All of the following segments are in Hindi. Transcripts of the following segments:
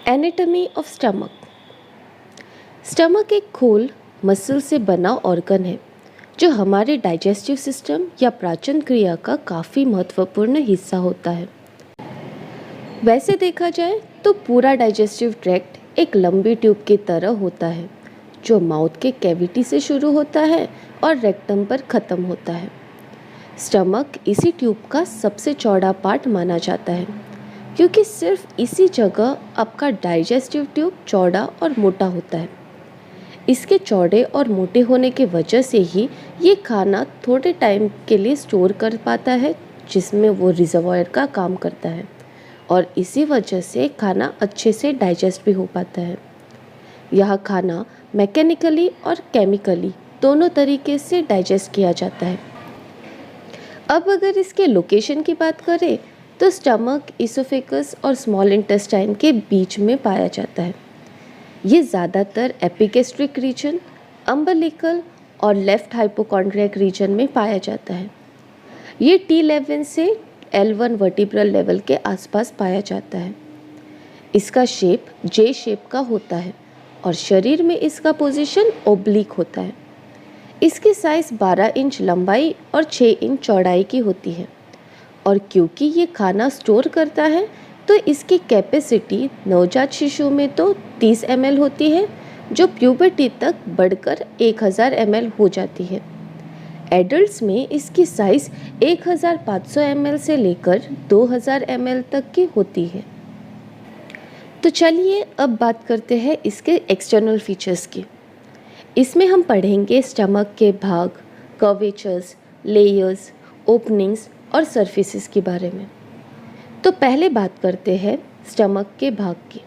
Anatomy of stomach. स्टमक एक खोल मसल से बना ऑर्गन है जो हमारे डाइजेस्टिव सिस्टम या पाचन क्रिया का काफ़ी महत्वपूर्ण हिस्सा होता है। वैसे देखा जाए तो पूरा डाइजेस्टिव ट्रैक्ट एक लंबी ट्यूब की तरह होता है जो माउथ के कैविटी से शुरू होता है और रेक्टम पर ख़त्म होता है। स्टमक इसी ट्यूब का सबसे चौड़ा पार्ट माना जाता है क्योंकि सिर्फ इसी जगह आपका डाइजेस्टिव ट्यूब चौड़ा और मोटा होता है। इसके चौड़े और मोटे होने की वजह से ही ये खाना थोड़े टाइम के लिए स्टोर कर पाता है, जिसमें वो रिजर्वॉयर का काम करता है और इसी वजह से खाना अच्छे से डाइजेस्ट भी हो पाता है। यह खाना मैकेनिकली और केमिकली दोनों तरीके से डाइजेस्ट किया जाता है। अब अगर इसके लोकेशन की बात करें तो स्टमक इसोफेगस और स्मॉल इंटेस्टाइन के बीच में पाया जाता है। ये ज़्यादातर एपिगैस्ट्रिक रीजन, अम्बिलिकल और लेफ्ट हाइपोकॉन्ड्रियक रीजन में पाया जाता है। ये T11 से L1 वर्टिब्रल लेवल के आसपास पाया जाता है। इसका शेप J शेप का होता है और शरीर में इसका पोजीशन ओब्लिक होता है। इसकी साइज़ 12 इंच लंबाई और 6 इंच चौड़ाई की होती है और क्योंकि ये खाना स्टोर करता है तो इसकी कैपेसिटी नवजात शिशु में तो 30 ml होती है जो प्यूबर्टी तक बढ़कर 1000 ml हो जाती है। एडल्ट्स में इसकी साइज़ 1500 ml से लेकर 2000 ml तक की होती है। तो चलिए अब बात करते हैं इसके एक्सटर्नल फीचर्स की। इसमें हम पढ़ेंगे स्टमक के भाग, कर्वेचर्स, लेयर्स, ओपनिंग्स और सरफेसेस के बारे में। तो पहले बात करते हैं स्टमक के भाग की।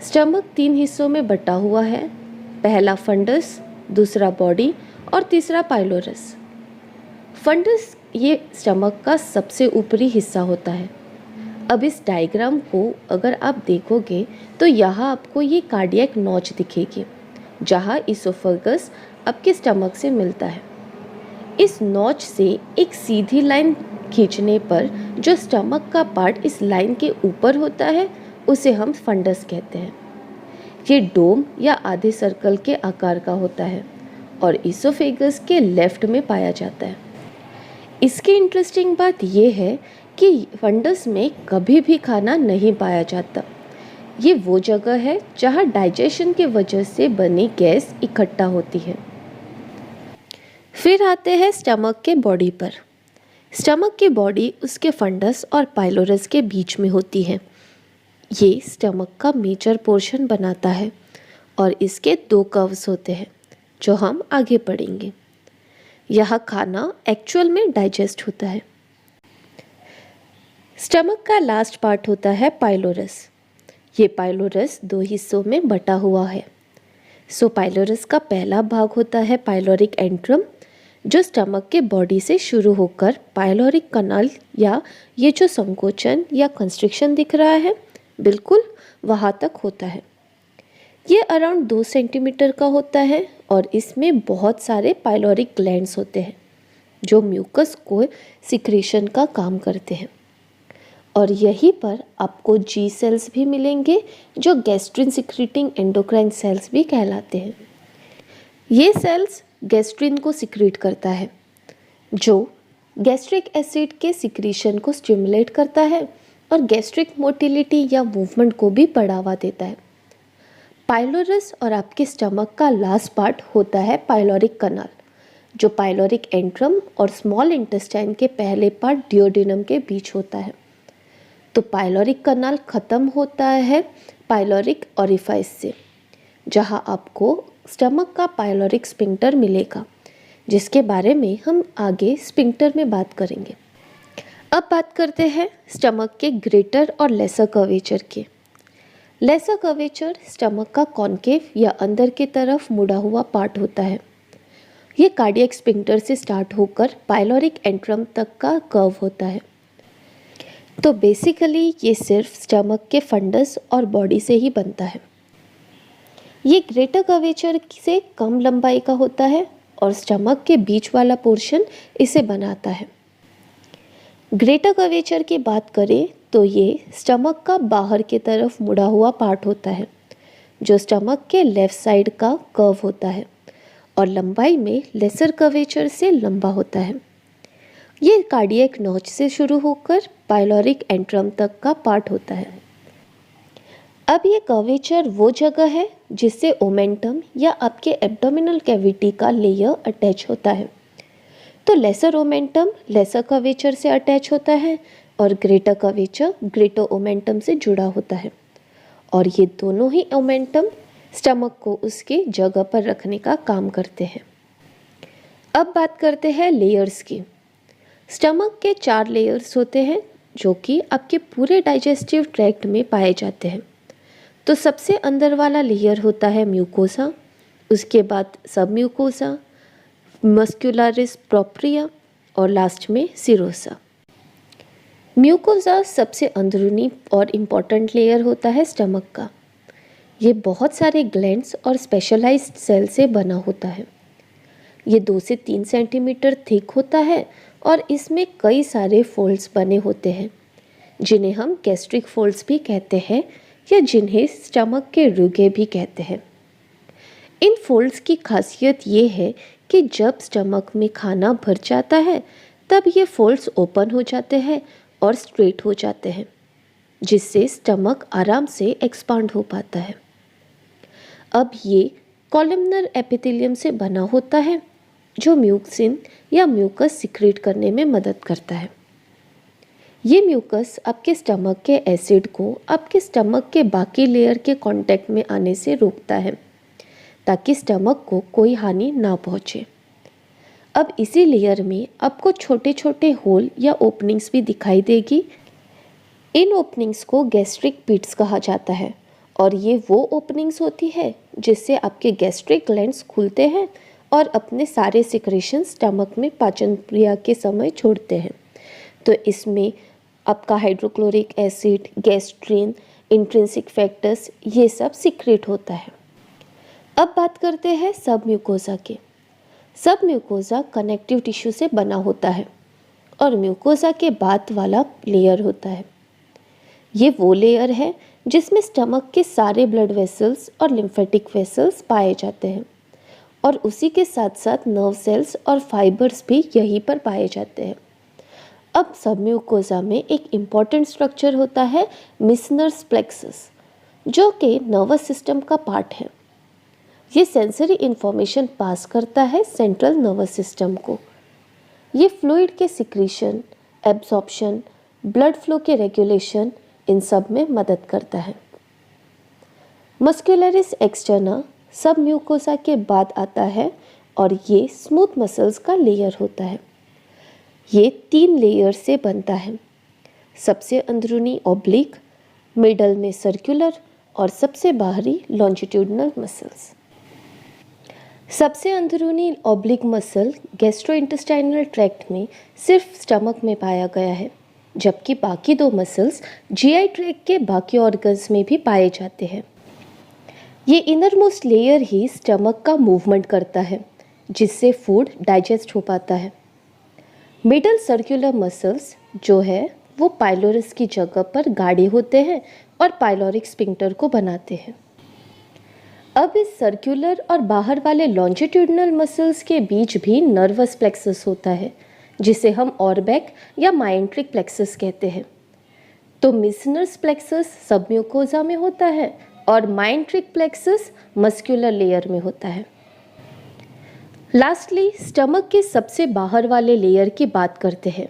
स्टमक 3 हिस्सों में बटा हुआ है। पहला फंडस, दूसरा बॉडी और तीसरा पाइलोरस। फंडस ये स्टमक का सबसे ऊपरी हिस्सा होता है। अब इस डायग्राम को अगर आप देखोगे तो यहाँ आपको ये कार्डियक नॉच दिखेगी जहाँ इसोफेगस आपके स्टमक से मिलता है। इस नॉच से एक सीधी लाइन खींचने पर जो स्टमक का पार्ट इस लाइन के ऊपर होता है उसे हम फंडस कहते हैं। ये डोम या आधे सर्कल के आकार का होता है और इसोफेगस के लेफ्ट में पाया जाता है। इसकी इंटरेस्टिंग बात यह है कि फंडस में कभी भी खाना नहीं पाया जाता। ये वो जगह है जहाँ डाइजेशन की वजह से बनी गैस इकट्ठा होती है। फिर आते हैं स्टमक के बॉडी पर। स्टमक की बॉडी उसके फंडस और पाइलोरस के बीच में होती है। ये स्टमक का मेजर पोर्शन बनाता है और इसके 2 कर्व्स होते हैं जो हम आगे पढ़ेंगे। यह खाना एक्चुअल में डाइजेस्ट होता है। स्टमक का लास्ट पार्ट होता है पाइलोरस। ये पाइलोरस 2 हिस्सों में बटा हुआ है। पाइलोरस का पहला भाग होता है पाइलोरिक एंट्रम जो स्टमक के बॉडी से शुरू होकर पाइलोरिक कनाल या ये जो संकोचन या कंस्ट्रिक्शन दिख रहा है बिल्कुल वहाँ तक होता है। ये अराउंड 2 सेंटीमीटर का होता है और इसमें बहुत सारे पाइलोरिक ग्लैंड्स होते हैं जो म्यूकस को सिक्रीशन का काम करते हैं और यहीं पर आपको G सेल्स भी मिलेंगे जो गैस्ट्रिन सिक्रीटिंग एंडोक्राइन सेल्स भी कहलाते हैं। ये सेल्स गैस्ट्रिन को सिक्रीट करता है जो गैस्ट्रिक एसिड के सिक्रीशन को स्टिमुलेट करता है और गैस्ट्रिक मोटिलिटी या मूवमेंट को भी बढ़ावा देता है। पाइलोरस और आपके स्टमक का लास्ट पार्ट होता है पाइलोरिक कनाल जो पाइलोरिक एंट्रम और स्मॉल इंटेस्टाइन के पहले पार्ट डियोडेनम के बीच होता है। तो पाइलोरिक कनाल ख़त्म होता है पाइलोरिक ऑरिफाइस से जहां आपको स्टमक का पाइलोरिक स्फिंक्टर मिलेगा जिसके बारे में हम आगे स्फिंक्टर में बात करेंगे। अब बात करते हैं स्टमक के ग्रेटर और लेसर कर्वेचर के। लेसर कर्वेचर स्टमक का कॉन्केव या अंदर की तरफ मुड़ा हुआ पार्ट होता है। ये कार्डियक स्फिंक्टर से स्टार्ट होकर पाइलोरिक एंट्रम तक का कर्व होता है। तो बेसिकली ये सिर्फ स्टमक के फंडस और बॉडी से ही बनता है। ये ग्रेटर कर्वेचर से कम लंबाई का होता है और स्टमक के बीच वाला पोर्शन इसे बनाता है। ग्रेटर कर्वेचर की बात करें तो ये स्टमक का बाहर की तरफ मुड़ा हुआ पार्ट होता है, जो स्टमक के लेफ्ट साइड का कर्व होता है और लंबाई में लेसर कर्वेचर से लंबा होता है। ये कार्डियक नॉच से शुरू होकर पाइलोरिक एंट्रम तक का पार्ट होता है। अब ये कर्वेचर वो जगह है जिससे ओमेंटम या आपके एब्डोमिनल कैविटी का लेयर अटैच होता है। तो लेसर ओमेंटम लेसर कर्वेचर से अटैच होता है और ग्रेटर कर्वेचर ग्रेटर ओमेंटम से जुड़ा होता है, और ये दोनों ही ओमेंटम स्टमक को उसकी जगह पर रखने का काम करते हैं। अब बात करते हैं लेयर्स की। स्टमक के 4 लेयर्स होते हैं जो कि आपके पूरे डाइजेस्टिव ट्रैक्ट में पाए जाते हैं। तो सबसे अंदर वाला लेयर होता है म्यूकोसा, उसके बाद सब म्यूकोसा, मस्कुलरिस प्रोप्रिया और लास्ट में सिरोसा। म्यूकोसा सबसे अंदरूनी और इम्पॉर्टेंट लेयर होता है स्टमक का। ये बहुत सारे ग्लैंड्स और स्पेशलाइज्ड सेल से बना होता है। ये 2 से 3 सेंटीमीटर थिक होता है और इसमें कई सारे फोल्ड्स बने होते हैं, जिन्हें हम गैस्ट्रिक फोल्ड्स भी कहते हैं या जिन्हें स्टमक के रुगे भी कहते हैं। इन फोल्ड्स की खासियत ये है कि जब स्टमक में खाना भर जाता है तब ये फोल्ड्स ओपन हो जाते हैं और स्ट्रेट हो जाते हैं, जिससे स्टमक आराम से एक्सपांड हो पाता है। अब ये कॉलमनर एपिथेलियम से बना होता है जो म्यूक्सिन या म्यूकस सिक्रीट करने में मदद करता है। ये म्यूकस आपके स्टमक के एसिड को आपके स्टमक के बाकी लेयर के कांटेक्ट में आने से रोकता है, ताकि स्टमक को कोई हानि ना पहुँचे। अब इसी लेयर में आपको छोटे छोटे होल या ओपनिंग्स भी दिखाई देगी। इन ओपनिंग्स को गैस्ट्रिक पिट्स कहा जाता है, और ये वो ओपनिंग्स होती है जिससे आपके गैस्ट्रिक ग्लैंड्स खुलते हैं और अपने सारे सिक्रेशन स्टमक में पाचन क्रिया के समय छोड़ते हैं। तो इसमें आपका hydrochloric acid, gastrin, intrinsic factors, ये सब सिक्रेट होता है। अब बात करते हैं सब म्यूकोसा के। सब म्यूकोसा कनेक्टिव टिश्यू से बना होता है और म्यूकोसा के बाद वाला लेयर होता है। ये वो लेयर है जिसमें स्टमक के सारे ब्लड वेसल्स और लिम्फेटिक वेसल्स पाए जाते हैं, और उसी के साथ साथ नर्व सेल्स और फाइबर्स भी यहीं पर पाए जाते हैं। अब सब म्यूकोसा में एक इम्पॉर्टेंट स्ट्रक्चर होता है मिसनर्स प्लेक्सस, जो कि नर्वस सिस्टम का पार्ट है। ये सेंसरी इंफॉर्मेशन पास करता है सेंट्रल नर्वस सिस्टम को। ये फ्लूइड के सिक्रीशन, एब्जॉर्प्शन, ब्लड फ्लो के रेगुलेशन, इन सब में मदद करता है। मस्कुलरिस एक्सटर्ना सब म्यूकोसा के बाद आता है और ये स्मूथ मसल्स का लेयर होता है। ये 3 लेयर से बनता है। सबसे अंदरूनी ऑब्लिक, मिडल में सर्कुलर और सबसे बाहरी लॉन्जिट्यूडनल मसल्स। सबसे अंदरूनी ऑब्लिक मसल गैस्ट्रोइंटेस्टाइनल ट्रैक्ट में सिर्फ स्टमक में पाया गया है, जबकि बाकी 2 मसल्स जीआई ट्रैक्ट के बाकी ऑर्गन्स में भी पाए जाते हैं। ये इनरमोस्ट लेयर ही स्टमक का मूवमेंट करता है, जिससे फूड डाइजेस्ट हो पाता है। मिडल सर्कुलर मसल्स जो है वो पाइलोरस की जगह पर गाढ़े होते हैं और पाइलोरिक स्फिंक्टर को बनाते हैं। अब इस सर्कुलर और बाहर वाले लॉन्जिट्यूडनल मसल्स के बीच भी नर्वस प्लेक्सस होता है, जिसे हम ऑर्बैक या माइंट्रिक प्लेक्सस कहते हैं। तो मिसनर्स प्लेक्सस सब म्यूकोसा में होता है और माइंट्रिक प्लेक्सस मस्कुलर लेयर में होता है। लास्टली स्टमक के सबसे बाहर वाले लेयर की बात करते हैं।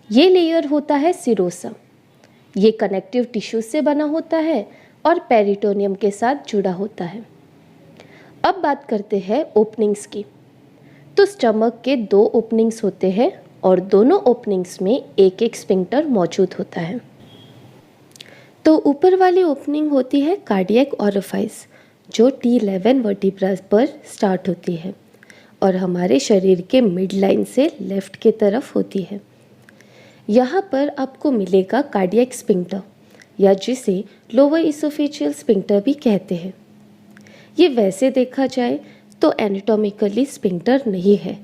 ये लेयर होता है सिरोसा। ये कनेक्टिव टिश्यू से बना होता है और पेरिटोनियम के साथ जुड़ा होता है। अब बात करते हैं ओपनिंग्स की। तो स्टमक के 2 ओपनिंग्स होते हैं और दोनों ओपनिंग्स में एक एक स्फिंक्टर मौजूद होता है। तो ऊपर वाली ओपनिंग होती है कार्डियक ओरिफाइस, जो T11 वर्टिब्रा पर स्टार्ट होती है और हमारे शरीर के मिड लाइन से लेफ्ट की तरफ होती है। यहाँ पर आपको मिलेगा कार्डियक स्फिंक्टर, या जिसे लोअर इसोफेजियल स्फिंक्टर भी कहते हैं। ये वैसे देखा जाए तो एनाटॉमिकली स्फिंक्टर नहीं है,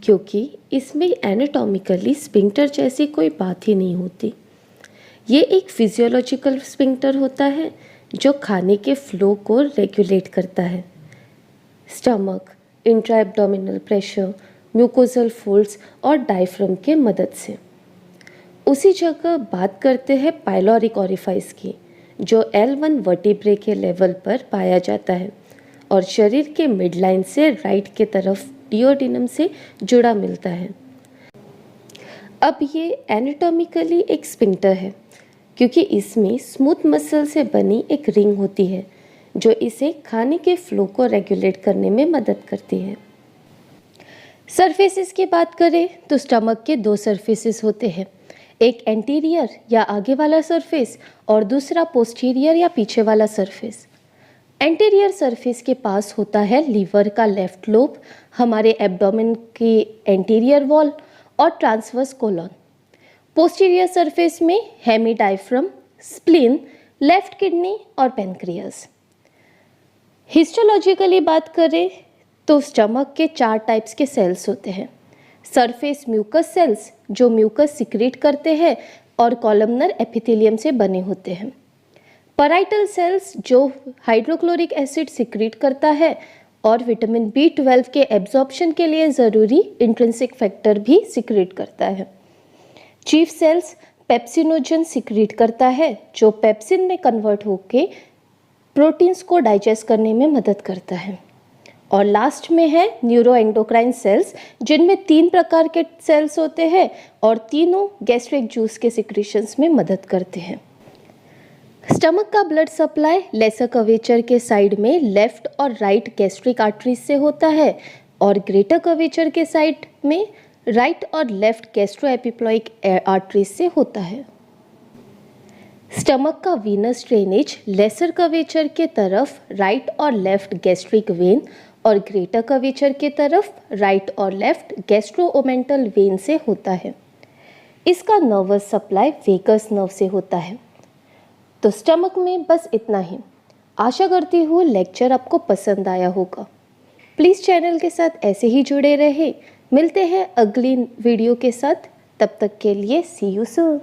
क्योंकि इसमें एनाटॉमिकली स्फिंक्टर जैसी कोई बात ही नहीं होती। ये एक फिजियोलॉजिकल स्फिंक्टर होता है जो खाने के फ्लो को रेगुलेट करता है। Stomach intra abdominal pressure, mucosal folds और डायफ्राम के मदद से। उसी जगह बात करते हैं पाइलोरिक ओरिफाइस की, जो L1 वर्टिब्रे के लेवल पर पाया जाता है और शरीर के मिडलाइन से राइट के तरफ डिओडिनम से जुड़ा मिलता है। अब ये एनाटॉमिकली एक स्फिंक्टर है क्योंकि इसमें स्मूथ मसल से बनी एक रिंग होती है जो इसे खाने के फ्लो को रेगुलेट करने में मदद करती है। सरफेसेस की बात करें तो स्टमक के दो सरफेसेस होते हैं, एक एंटीरियर या आगे वाला सरफेस और दूसरा पोस्टीरियर या पीछे वाला सरफेस। एंटीरियर सरफेस के पास होता है लीवर का लेफ्ट लोब, हमारे एब्डोमेन की एंटीरियर वॉल और ट्रांसवर्स कोलन। पोस्टीरियर सरफेस में हेमीडायफ्रम, स्प्लीन, लेफ्ट किडनी और पेनक्रियास। हिस्टोलॉजिकली बात करें तो स्टमक के 4 टाइप्स के सेल्स होते हैं। सरफेस म्यूकस सेल्स जो म्यूकस सिक्रीट करते हैं और कॉलमनर एपिथेलियम से बने होते हैं। पैराइटल सेल्स जो हाइड्रोक्लोरिक एसिड सिक्रीट करता है और विटामिन B12 के एब्जॉर्प्शन के लिए ज़रूरी इंट्रिंसिक फैक्टर भी सिक्रीट करता है। चीफ सेल्स पेप्सिनोजन सिक्रीट करता है जो पेप्सिन में कन्वर्ट होकर प्रोटीन्स को डाइजेस्ट करने में मदद करता है। और लास्ट में है न्यूरोएंडोक्राइन सेल्स, जिनमें 3 प्रकार के सेल्स होते हैं और तीनों गैस्ट्रिक जूस के सिक्रीशंस में मदद करते हैं। स्टमक का ब्लड सप्लाई लेसर कर्वेचर के साइड में लेफ्ट और राइट गैस्ट्रिक आर्टरीज से होता है और ग्रेटर कर्वेचर के साइड में राइट और लेफ्ट गैस्ट्रोएपिप्लॉइक आर्टरीज से होता है। स्टमक का वीनस ड्रेनेज लेसर कर्वेचर के तरफ राइट और लेफ्ट गैस्ट्रिक वेन और ग्रेटर कर्वेचर के तरफ राइट और लेफ्ट गैस्ट्रोओमेंटल वेन से होता है। इसका नर्वस सप्लाई वेगस नर्व से होता है। तो स्टमक में बस इतना ही। आशा करती हूँ लेक्चर आपको पसंद आया होगा। प्लीज़ चैनल के साथ ऐसे ही जुड़े रहे। मिलते हैं अगली वीडियो के साथ, तब तक के लिए सी यू सून।